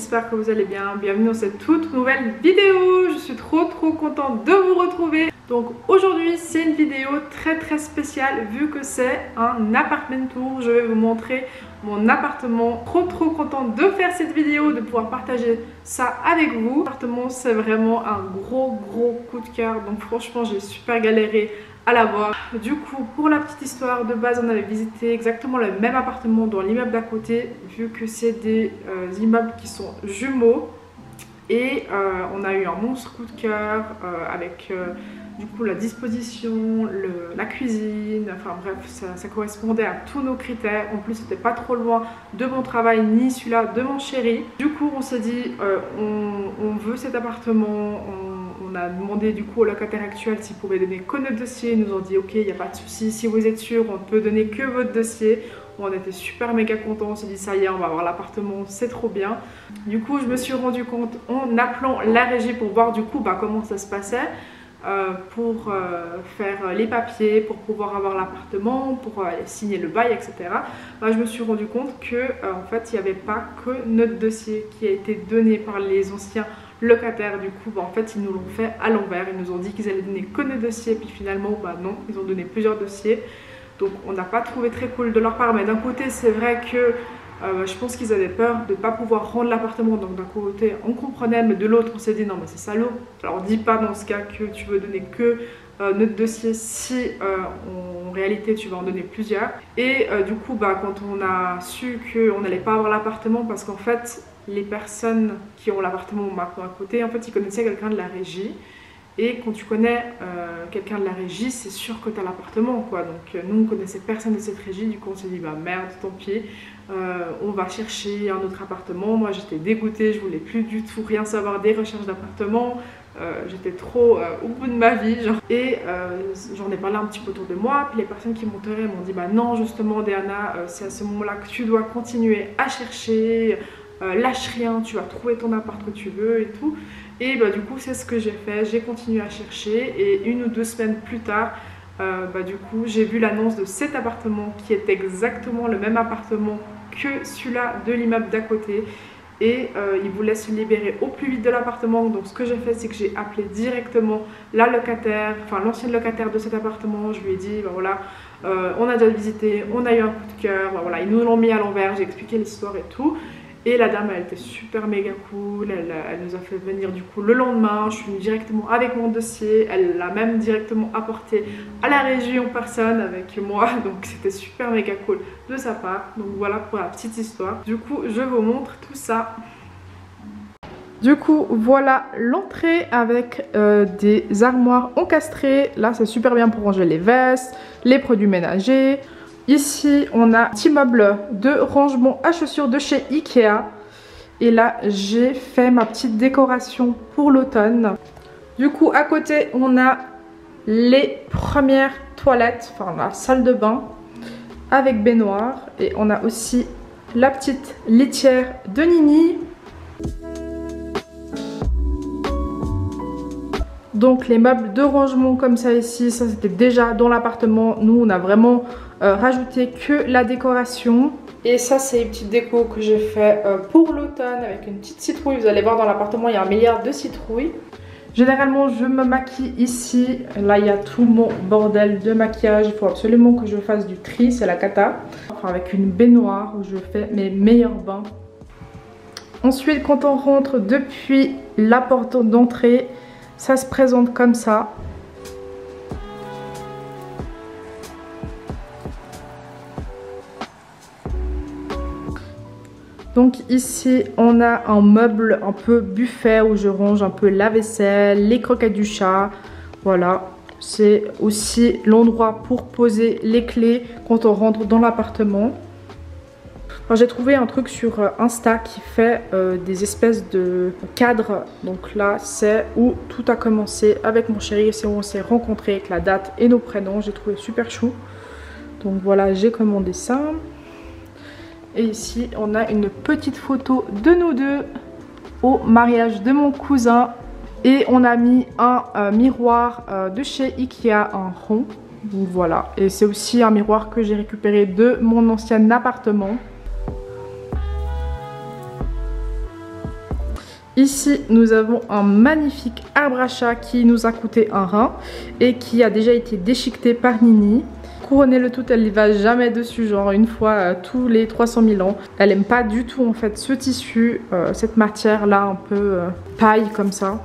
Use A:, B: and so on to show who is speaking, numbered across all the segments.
A: j'espère que vous allez bien. Bienvenue dans cette toute nouvelle vidéo. Je suis trop contente de vous retrouver. Donc aujourd'hui c'est une vidéo très spéciale vu que c'est un apartment tour. Je vais vous montrer mon appartement. Trop contente de faire cette vidéo, de pouvoir partager ça avec vous. L'appartement c'est vraiment un gros coup de cœur. Donc franchement j'ai super galéré à l'avoir. Du coup, pour la petite histoire, de base on avait visité exactement le même appartement dans l'immeuble d'à côté, vu que c'est des immeubles qui sont jumeaux. Et on a eu un monstre coup de cœur avec du coup la disposition, la cuisine, enfin bref, ça correspondait à tous nos critères. En plus c'était pas trop loin de mon travail ni celui-là de mon chéri. Du coup on s'est dit on veut cet appartement. On a demandé du coup au locataire actuel s'il pouvait donner que notre dossier. Ils nous ont dit ok, il n'y a pas de souci, si vous êtes sûr on ne peut donner que votre dossier. On était super méga contents, on s'est dit ça y est, on va avoir l'appartement, c'est trop bien. Du coup je me suis rendu compte en appelant la régie pour voir du coup comment ça se passait, pour faire les papiers, pour pouvoir avoir l'appartement, pour signer le bail, etc. Je me suis rendu compte que en fait il n'y avait pas que notre dossier qui a été donné par les anciens locataires. Du coup en fait ils nous l'ont fait à l'envers. Ils nous ont dit qu'ils allaient donner que nos dossiers, puis finalement non, ils ont donné plusieurs dossiers. Donc on n'a pas trouvé très cool de leur part, mais d'un côté c'est vrai que je pense qu'ils avaient peur de ne pas pouvoir rendre l'appartement. Donc d'un côté on comprenait, mais de l'autre on s'est dit non mais c'est salaud. Alors dis pas dans ce cas que tu veux donner que notre dossier si en réalité tu vas en donner plusieurs. Et du coup quand on a su qu'on n'allait pas avoir l'appartement, parce qu'en fait les personnes qui ont l'appartement maintenant à côté, en fait ils connaissaient quelqu'un de la régie. Et quand tu connais quelqu'un de la régie, c'est sûr que tu as l'appartement quoi. Donc nous on connaissait personne de cette régie, du coup on s'est dit merde, tant pis, on va chercher un autre appartement. Moi j'étais dégoûtée, je voulais plus du tout rien savoir des recherches d'appartement. J'étais trop au bout de ma vie genre. Et j'en ai parlé un petit peu autour de moi, puis les personnes qui m'entouraient m'ont dit non justement Diana, c'est à ce moment là que tu dois continuer à chercher, lâche rien, tu vas trouver ton appart que tu veux et tout. Et du coup c'est ce que j'ai fait, j'ai continué à chercher et 1 ou 2 semaines plus tard du coup j'ai vu l'annonce de cet appartement qui est exactement le même appartement que celui-là de l'immeuble d'à côté. Et ils voulaient se libérer au plus vite de l'appartement. Donc ce que j'ai fait c'est que j'ai appelé directement la locataire, enfin l'ancienne locataire de cet appartement. Je lui ai dit voilà, on a déjà visité, on a eu un coup de cœur, voilà, ils nous l'ont mis à l'envers, j'ai expliqué l'histoire et tout. Et la dame elle était super méga cool, elle nous a fait venir du coup le lendemain. Je suis venue directement avec mon dossier, elle l'a même directement apporté à la régie en personne avec moi. Donc c'était super méga cool de sa part. Donc voilà pour la petite histoire. Du coup je vous montre tout ça. Du coup voilà l'entrée avec des armoires encastrées. Là c'est super bien pour ranger les vestes, les produits ménagers. Ici on a un petit meuble de rangement à chaussures de chez Ikea. Et là j'ai fait ma petite décoration pour l'automne. Du coup à côté on a les premières toilettes, enfin la salle de bain avec baignoire. Et on a aussi la petite litière de Nini. Donc les meubles de rangement comme ça ici, ça c'était déjà dans l'appartement. Nous on a vraiment rajouté que la décoration. Et ça c'est une petite déco que j'ai fait pour l'automne avec une petite citrouille. Vous allez voir dans l'appartement il y a 1 milliard de citrouilles. Généralement je me maquille ici. Là il y a tout mon bordel de maquillage. Il faut absolument que je fasse du tri, c'est la cata. Enfin avec une baignoire où je fais mes meilleurs bains. Ensuite quand on rentre depuis la porte d'entrée, ça se présente comme ça. Donc ici on a un meuble un peu buffet où je range un peu la vaisselle, les croquettes du chat. Voilà, c'est aussi l'endroit pour poser les clés quand on rentre dans l'appartement. J'ai trouvé un truc sur Insta qui fait des espèces de cadres. Donc là c'est où tout a commencé avec mon chéri, c'est où on s'est rencontrés avec la date et nos prénoms. J'ai trouvé super chou. Donc voilà, j'ai commandé ça. Et ici on a une petite photo de nous deux au mariage de mon cousin. Et on a mis un miroir de chez Ikea, un rond. Donc voilà, et c'est aussi un miroir que j'ai récupéré de mon ancien appartement. Ici, nous avons un magnifique arbre à chat qui nous a coûté un rein et qui a déjà été déchiqueté par Nini. Couronner le tout, elle n'y va jamais dessus, genre une fois tous les 300 000 ans. Elle aime pas du tout en fait ce tissu, cette matière là un peu paille comme ça.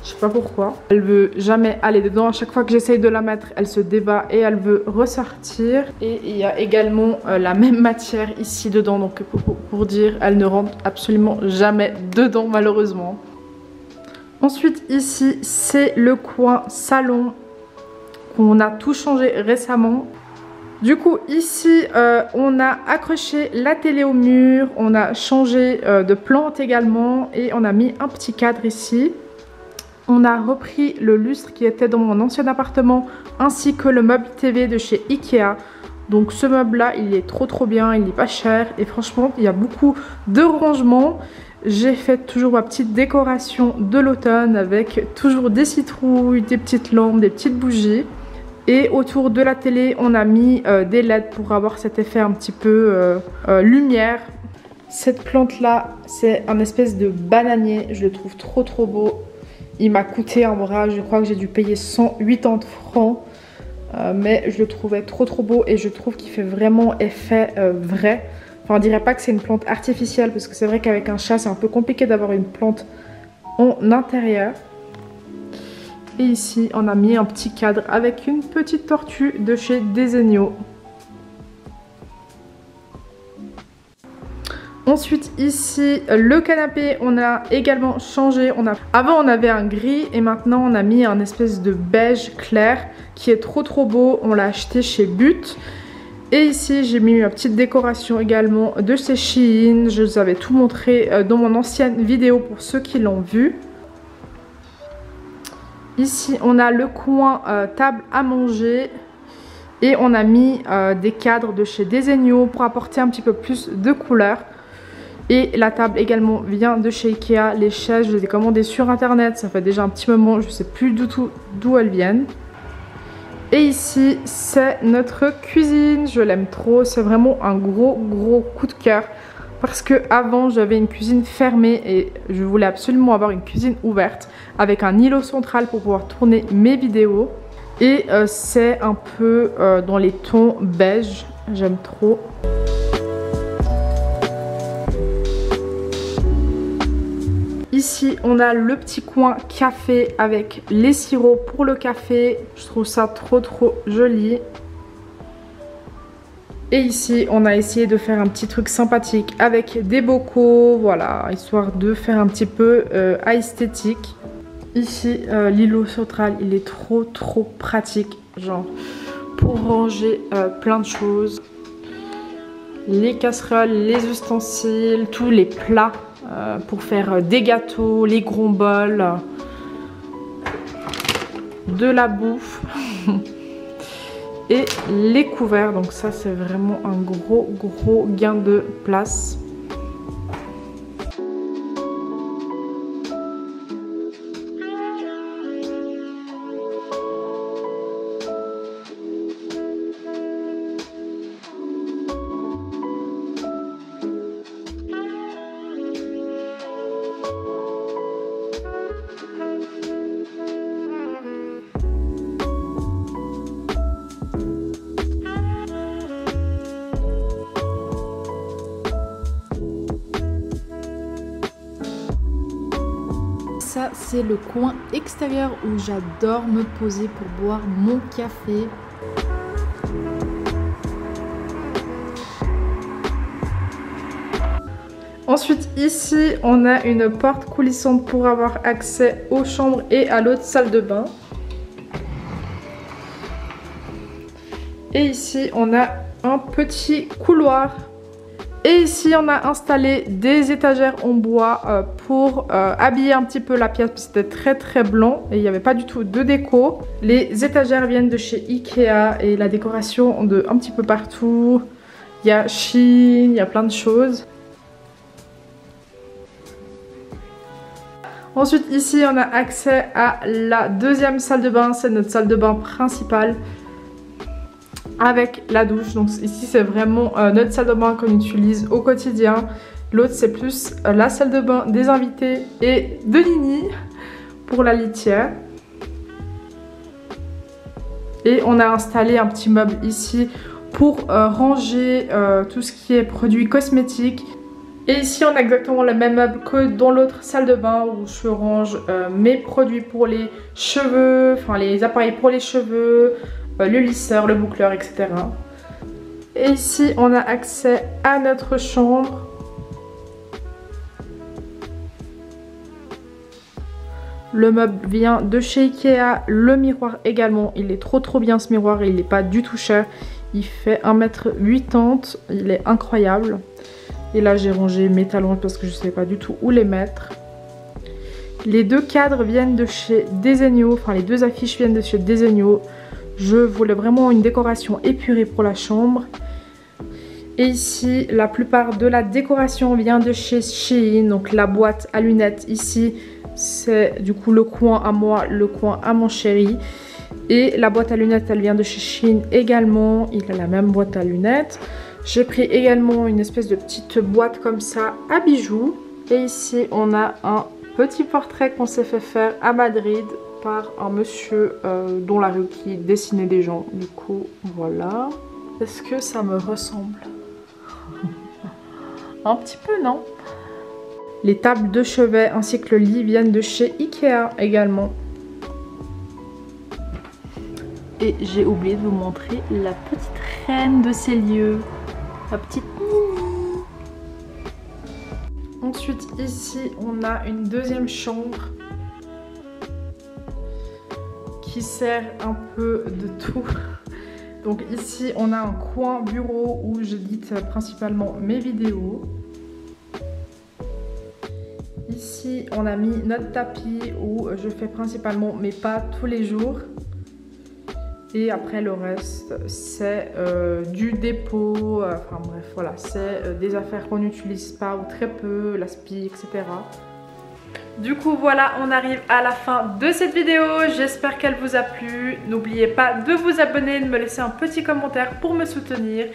A: Je sais pas pourquoi. Elle veut jamais aller dedans. À chaque fois que j'essaye de la mettre, elle se débat et elle veut ressortir. Et il y a également la même matière ici dedans. Donc pour dire, elle ne rentre absolument jamais dedans malheureusement. Ensuite ici, c'est le coin salon. On a tout changé récemment. Du coup ici on a accroché la télé au mur. On a changé de plante également. Et on a mis un petit cadre ici. On a repris le lustre qui était dans mon ancien appartement ainsi que le meuble TV de chez Ikea. Donc ce meuble là il est trop bien, il n'est pas cher et franchement il y a beaucoup de rangements. J'ai fait toujours ma petite décoration de l'automne avec toujours des citrouilles, des petites lampes, des petites bougies. Et autour de la télé on a mis des LED pour avoir cet effet un petit peu lumière. Cette plante là c'est un espèce de bananier, je le trouve trop beau. Il m'a coûté un bras, je crois que j'ai dû payer 180 francs. Mais je le trouvais trop beau et je trouve qu'il fait vraiment effet vrai. Enfin on dirait pas que c'est une plante artificielle parce que c'est vrai qu'avec un chat c'est un peu compliqué d'avoir une plante en intérieur. Et ici on a mis un petit cadre avec une petite tortue de chez Desenio. Ensuite ici le canapé on a également changé. Avant on avait un gris et maintenant on a mis un espèce de beige clair qui est trop beau. On l'a acheté chez But. Et ici j'ai mis ma petite décoration également de chez Shein. Je vous avais tout montré dans mon ancienne vidéo pour ceux qui l'ont vu. Ici on a le coin table à manger. Et on a mis des cadres de chez Desenio pour apporter un petit peu plus de couleur. Et la table également vient de chez Ikea. Les chaises, je les ai commandées sur internet. Ça fait déjà un petit moment, je ne sais plus du tout d'où elles viennent. Et ici, c'est notre cuisine. Je l'aime trop. C'est vraiment un gros coup de cœur. Parce que avant j'avais une cuisine fermée et je voulais absolument avoir une cuisine ouverte. Avec un îlot central pour pouvoir tourner mes vidéos. Et c'est un peu dans les tons beige. J'aime trop. Ici on a le petit coin café avec les sirops pour le café. Je trouve ça trop joli. Et ici on a essayé de faire un petit truc sympathique avec des bocaux. Voilà, histoire de faire un petit peu esthétique. Ici l'îlot central il est trop pratique. Genre pour ranger plein de choses. Les casseroles, les ustensiles, tous les plats. Pour faire des gâteaux, les gros bols, de la bouffe et les couverts. Donc ça c'est vraiment un gros gain de place. Ça c'est le coin extérieur où j'adore me poser pour boire mon café. Ensuite ici on a une porte coulissante pour avoir accès aux chambres et à l'autre salle de bain. Et ici on a un petit couloir. Et ici on a installé des étagères en bois pour habiller un petit peu la pièce. C'était très blanc et il n'y avait pas du tout de déco. Les étagères viennent de chez Ikea et la décoration de un petit peu partout. Il y a Shein, il y a plein de choses. Ensuite ici on a accès à la deuxième salle de bain. C'est notre salle de bain principale. Avec la douche, donc ici c'est vraiment notre salle de bain qu'on utilise au quotidien. L'autre c'est plus la salle de bain des invités et de Nini pour la litière. Et on a installé un petit meuble ici pour ranger tout ce qui est produits cosmétiques. Et ici on a exactement le même meuble que dans l'autre salle de bain où je range mes produits pour les cheveux, enfin les appareils pour les cheveux, le lisseur, le boucleur, etc. Et ici on a accès à notre chambre. Le meuble vient de chez Ikea, le miroir également, il est trop bien ce miroir, il n'est pas du tout cher. Il fait 1,80 m, il est incroyable. Et là j'ai rangé mes talons parce que je ne sais pas du tout où les mettre. Les deux cadres viennent de chez Desenio, enfin les deux affiches viennent de chez Desenio. Je voulais vraiment une décoration épurée pour la chambre. Et ici la plupart de la décoration vient de chez Shein, donc la boîte à lunettes ici. C'est du coup le coin à moi, le coin à mon chéri. Et la boîte à lunettes, elle vient de chez Shein également. Il a la même boîte à lunettes. J'ai pris également une espèce de petite boîte comme ça à bijoux. Et ici, on a un petit portrait qu'on s'est fait faire à Madrid par un monsieur dans la rue qui dessinait des gens. Du coup, voilà. Est-ce que ça me ressemble? Un petit peu, non? Les tables de chevet ainsi que le lit viennent de chez Ikea également. Et j'ai oublié de vous montrer la petite reine de ces lieux. La petite Nini. Ensuite ici on a une deuxième chambre qui sert un peu de tout. Donc ici on a un coin bureau où j'édite principalement mes vidéos. Ici on a mis notre tapis où je fais principalement mes pas tous les jours. Et après le reste c'est du dépôt, enfin bref voilà, c'est des affaires qu'on n'utilise pas ou très peu, la spie, etc. Du coup voilà, on arrive à la fin de cette vidéo, j'espère qu'elle vous a plu. N'oubliez pas de vous abonner, de me laisser un petit commentaire pour me soutenir.